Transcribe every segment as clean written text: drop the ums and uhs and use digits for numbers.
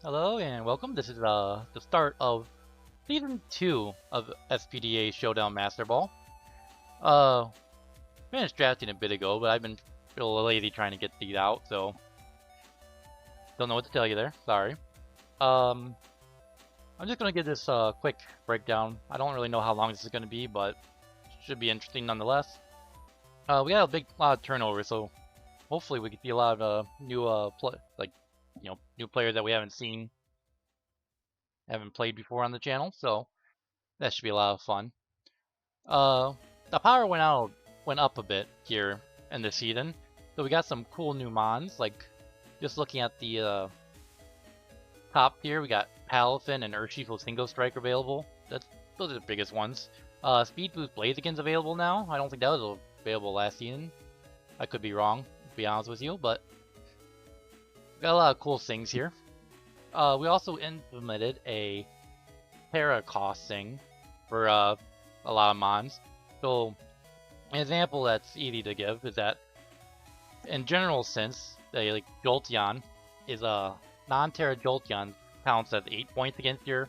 Hello and welcome. This is the start of Season 2 of SPDA Showdown Masterball. Uh, Finished drafting a bit ago, but I've been a little lazy trying to get these out, so don't know what to tell you there. Sorry. I'm just gonna give this quick breakdown. I don't really know how long this is gonna be, but it should be interesting nonetheless. We got a lot of turnover, so hopefully we can see a lot of new new players that we haven't seen, haven't played before on the channel, so that should be a lot of fun. The power went up a bit here in the season, so we got some cool new mons. Like just looking at the top here, we got Palafin and Urshifu Single Strike available. Those are the biggest ones. Speed Boost Blaziken's available now. I don't think that was available last season. I could be wrong, to be honest with you, but got a lot of cool things here. We also implemented a Terra cost thing for a lot of mons. So an example that's easy to give is that in general sense, like Jolteon is a non-Terra Jolteon counts as 8 points against your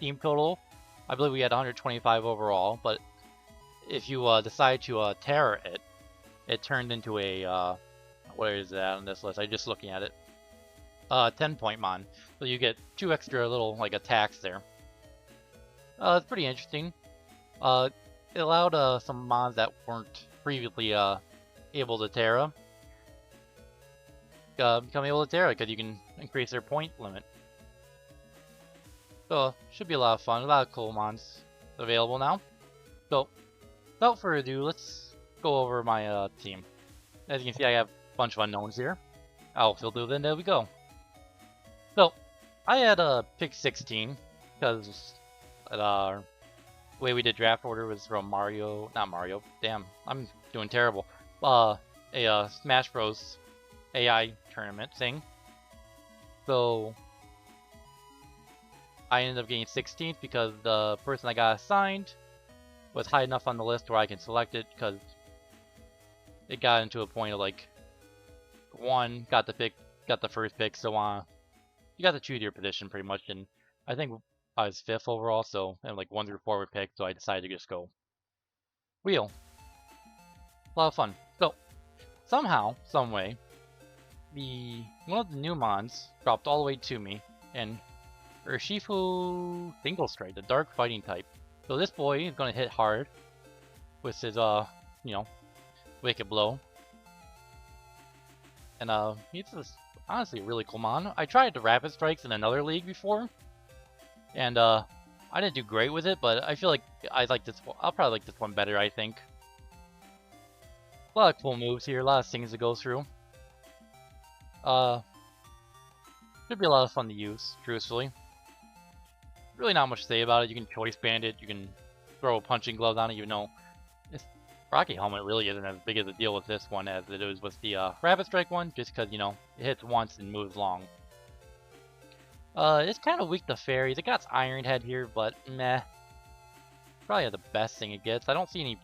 team total. I believe we had 125 overall, but if you decide to Terra it, it turned into a where is that on this list? I'm just looking at it. 10-point mon, so you get 2 extra little like attacks there. It's pretty interesting. It allowed some mons that weren't previously able to Terra become able to Terra because you can increase their point limit. So should be a lot of fun. A lot of cool mons available now. So without further ado, let's go over my team. As you can see, I have a bunch of unknowns here. I'll filter them. There we go. So, I had pick 16, because the way we did draft order was from not Mario, damn, I'm doing terrible, a Smash Bros. AI tournament thing. So, I ended up getting 16th because the person I got assigned was high enough on the list where I can select it, because it got into a point of like, one got the first pick, so you got to choose your position pretty much, and I think I was 5th overall, so and like 1 through 4 were picked, so I decided to just go wheel. A lot of fun. So somehow, some way, one of the new mons dropped all the way to me, and Urshifu Single Strike, the dark fighting type. So this boy is gonna hit hard with his Wicked Blow, and he's just honestly a really cool mon. I tried the Rapid Strikes in another league before, and I didn't do great with it, but I feel like I like this one. I'll probably like this one better, I think. A lot of cool moves here, a lot of things to go through. Should be a lot of fun to use, truthfully. Really not much to say about it. You can choice band it, you can throw a punching glove on it, even though this Rocky Helmet really isn't as big of a deal with this one as it is with the Rapid Strike one, just because, you know, it hits once and moves long. It's kind of weak to fairies. It got Iron Head here, but meh. Probably the best thing it gets. I don't see any.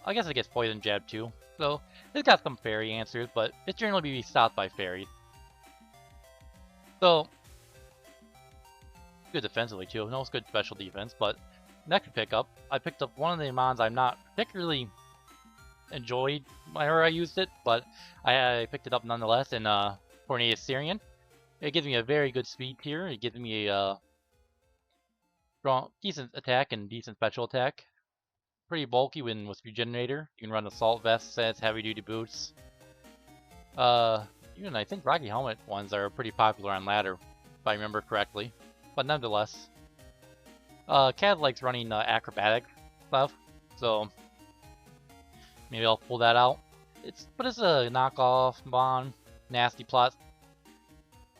I guess it gets Poison Jab too. So it's got some fairy answers, but it's generally be stopped by fairies. So good defensively too. No, it's good special defense. But next pickup, I picked up one of the mons I'm not particularly enjoyed whenever I used it, but I picked it up nonetheless in Tornadus-Therian. It gives me a very good speed tier. It gives me a strong, decent attack and decent special attack. Pretty bulky with Regenerator. You can run Assault Vest, sets, heavy duty boots. Even I think Rocky Helmet ones are pretty popular on ladder, if I remember correctly. But nonetheless, Cad likes running acrobatic stuff, so maybe I'll pull that out. It's a knockoff mon, nasty plot.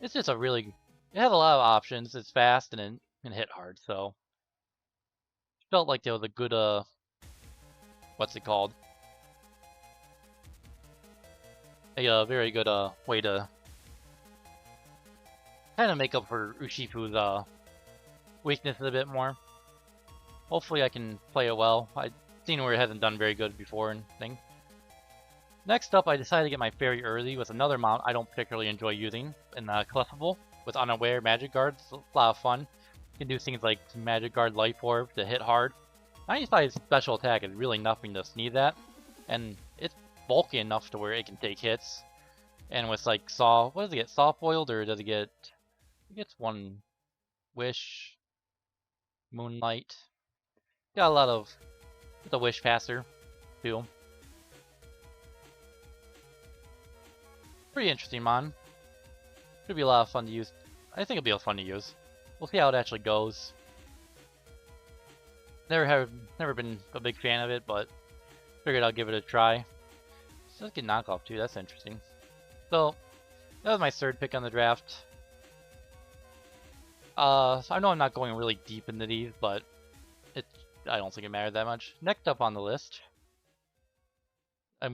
It's just it has a lot of options. It's fast and it can hit hard, so felt like there was a good what's it called? A very good way to kind of make up for Urshifu's weaknesses a bit more. Hopefully I can play it well. I've seen where it hasn't done very good before and thing. Next up, I decided to get my fairy early with another mount I don't particularly enjoy using in Clefable. with Unaware Magic Guard. It's a lot of fun. You can do things like Magic Guard Life Orb to hit hard. 95 special attack is really nothing to sneeze at, and it's bulky enough to where it can take hits. And with like what does it get? Soft boiled, or does it get? It gets one wish, moonlight. Got a lot of the wish passer too. Pretty interesting mon. Should be a lot of fun to use. I think it'll be fun to use. We'll see how it actually goes. Never been a big fan of it, but figured I'll give it a try. It does get knockoff too. That's interesting. So that was my third pick on the draft. So I know I'm not going really deep into these, but I don't think it mattered that much. Next up on the list, I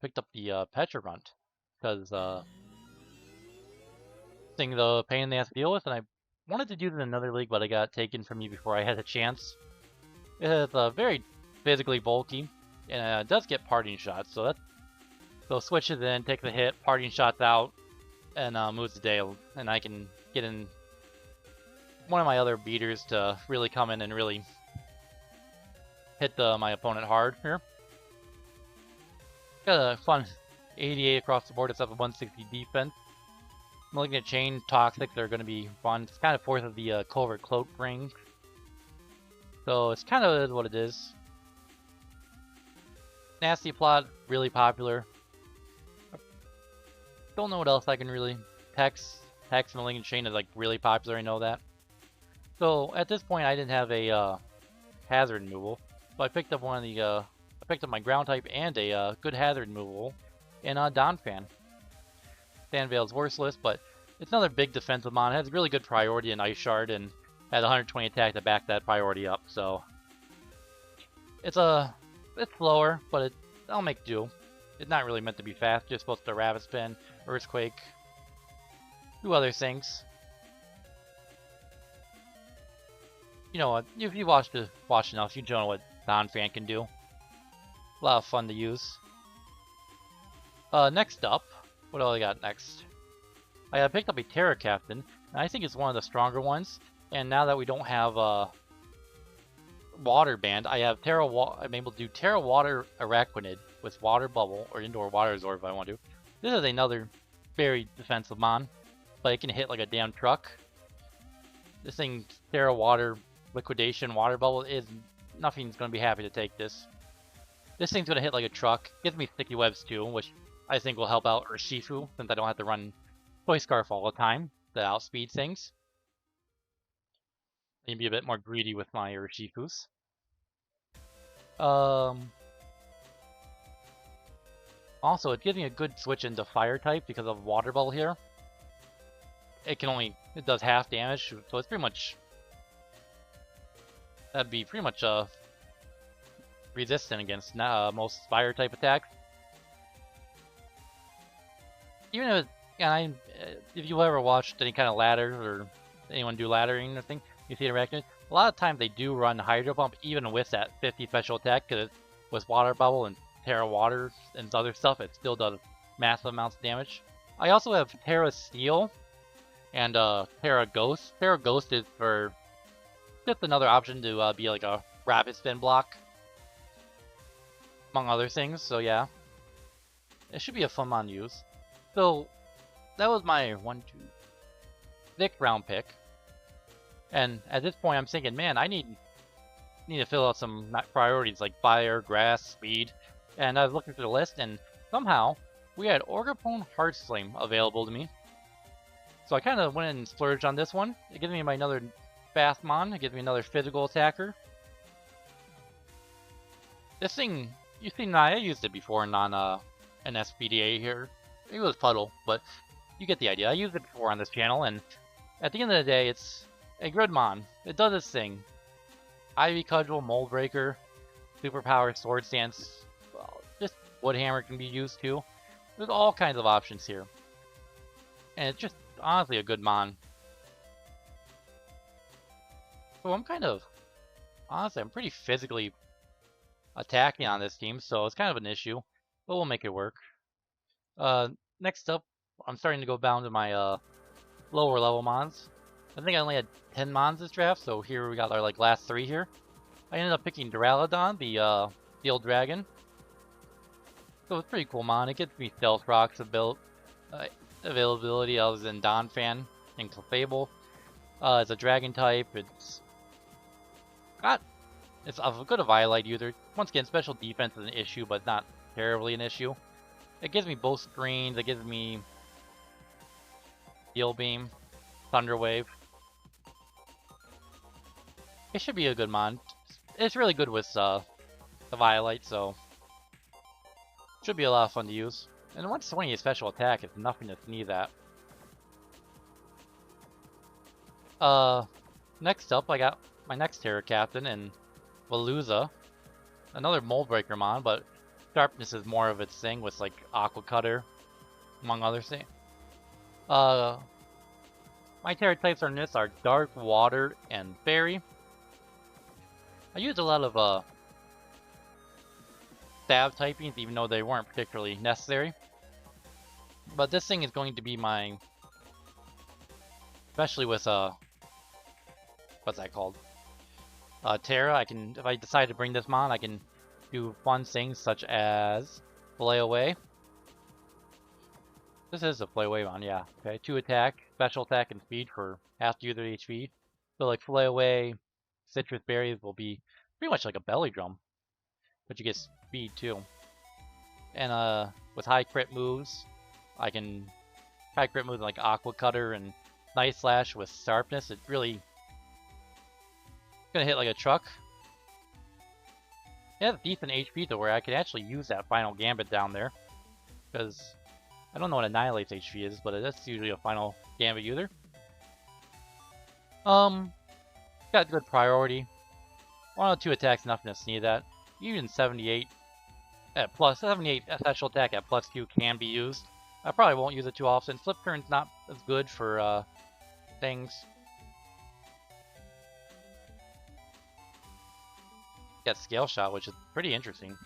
picked up the Petra Runt because thing the pain in the ass to deal with, and I wanted to do it in another league, but it got taken from me before I had a chance. It's very physically bulky, and it does get parting shots, so switches in, take the hit, parting shots out, and moves the day, and I can get in one of my other beaters to really come in and really hit my opponent hard here. Got a fun 88 across the board. It's up to 160 defense. Malignant Chain, Toxic, they're going to be fun. It's kind of fourth of the Covert Cloak ring. So it's kind of what it is. Nasty Plot, really popular. Don't know what else I can really... Hex Malignant Chain is like really popular, I know that. So at this point I didn't have a hazard removal. So I picked up one of the... I picked up my ground type and a good hazard removal in Donphan. Sandvale's worthless, but it's another big defensive mon. It has really good priority in Ice Shard and has 120 attack to back that priority up. So it's slower, but I'll make do. It's not really meant to be fast. Just supposed to Rabbit Spin, Earthquake, do other things. You know what? If you watched enough, you know what Donphan can do. A lot of fun to use. Next up. What do I got next? I picked up a Terra Captain, and I think it's one of the stronger ones. And now that we don't have Water Band, I'm able to do Terra Water Araquanid with Water Bubble or Indoor Water Absorb if I want to. This is another very defensive mon, but it can hit like a damn truck. This thing, Terra Water Liquidation Water Bubble, nothing's going to be happy to take this. This thing's going to hit like a truck. Gives me Sticky Webs too, which I think will help out Urshifu, since I don't have to run Toy Scarf all the time to outspeed things. I need to be a bit more greedy with my Urshifus. Also, it gives me a good switch into Fire type because of Water Bubble here. It does half damage, so it's pretty much... That'd be pretty much resistant against most Fire type attacks. Even if you ever watched any kind of ladder or anyone do laddering or thing, you see Arachnid, a lot of times they do run Hydro Pump even with that 50 special attack, because with Water Bubble and Terra Water and other stuff, it still does massive amounts of damage. I also have Terra Steel and Terra Ghost. Terra Ghost is for just another option to be like a rapid spin block, among other things, so yeah. It should be a fun mon to use. So, that was my 6th round pick. And at this point I'm thinking, man, I need to fill out some priorities like fire, grass, speed. And I was looking through the list, and somehow we had Ogerpon-Hearthflame available to me. So I kind of went and splurged on this one. It gives me another fast mon, it gives me another physical attacker. This thing, you've seen, I used it before on an SPDA here. It was Puddle, but you get the idea. I used it before on this channel, and at the end of the day, it's a good mon. It does its thing. Ivy Cudgel, Mold Breaker, Superpower, Sword Stance, well, just Woodhammer can be used too. There's all kinds of options here. And it's just honestly a good mon. So I'm I'm pretty physically attacking on this team, so it's kind of an issue, but we'll make it work. Next up, I'm starting to go down to my lower level mons. I think I only had 10 mons this draft, so here we got our like last 3 here. I ended up picking Duraludon, the old dragon. So it's pretty cool mon. It gives me Stealth Rock's availability other than Donphan and Clefable. It's a dragon type. It's a good Violite user. Once again, special defense is an issue, but not terribly an issue. It gives me both screens. It gives me Steel Beam, Thunder Wave. It should be a good mon. It's really good with the Violite, so should be a lot of fun to use. And 120 special attack is nothing to sneeze at. Next up, I got my next Terra Captain in Veluza. Another Mold Breaker mon, but Sharpness is more of its thing with like Aqua Cutter, among other things. My Terra types on this are Dark, Water, and Fairy. I used a lot of stab typings, even though they weren't particularly necessary. But this thing is going to be my, especially with what's that called? Terra. I can, if I decide to bring this mon, I can do fun things such as Flay Away. This is a Flay Away mon, yeah. Okay, 2 attack, special attack, and speed for half the user HP. So like Flay Away, Citrus Berries will be pretty much like a belly drum, but you get speed too. And with high crit moves, I can high crit moves like Aqua Cutter and Night Slash with Sharpness. It really gonna hit like a truck. It has decent HP to where I can actually use that final gambit down there, because I don't know what Annihilate's HP is, but that's usually a final gambit user. Got good priority. 1 or 2 attacks, nothing to sneeze at. Even 78 at plus 78 special attack at +2 can be used. I probably won't use it too often. Flip turn's not as good for things. Got Scale Shot, which is pretty interesting.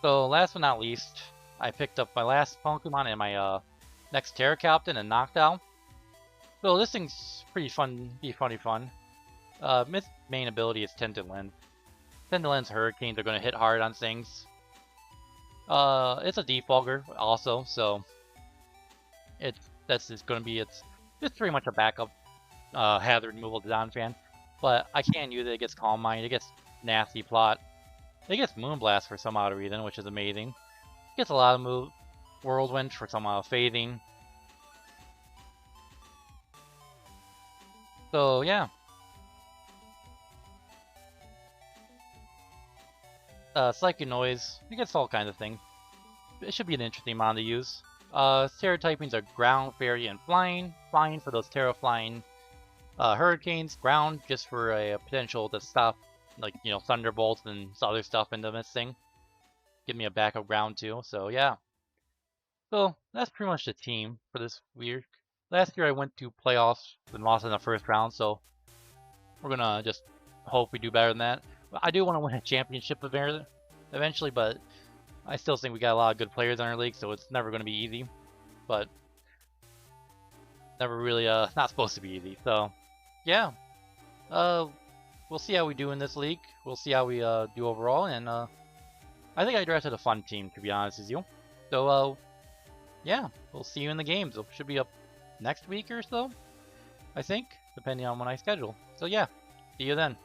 So last but not least, I picked up my last Pokemon and my next Terra Captain and Noctowl. So this thing's pretty fun, funny fun. Its main ability is Tinted Lens. Tinted Lens Hurricanes are going to hit hard on things. It's a defogger also, so that's just going to be it's pretty much a backup hazard removal to Donphan. But I can use it. It gets Calm Mind. It gets Nasty Plot. It gets Moonblast for some odd reason, which is amazing. It gets a lot of move Whirlwind for some phasing. So yeah. Psychic Noise. It gets all kinds of things. It should be an interesting mon to use. Terra typings are Ground, Fairy, and Flying. Flying for those Terra Flying Hurricanes. Ground just for a potential to stop, like, you know, Thunderbolts and other stuff into this thing. Give me a backup ground too. So yeah. So that's pretty much the team for this weird. Last year I went to playoffs and lost in the first round, so we're gonna just hope we do better than that. I do want to win a championship eventually, but I still think we got a lot of good players in our league, so it's never going to be easy. But never really, not supposed to be easy. So yeah, we'll see how we do in this league. We'll see how we do overall, and I think I drafted a fun team, to be honest with you. So yeah, we'll see you in the games. It should be up next week or so, I think, depending on when I schedule. So yeah, see you then.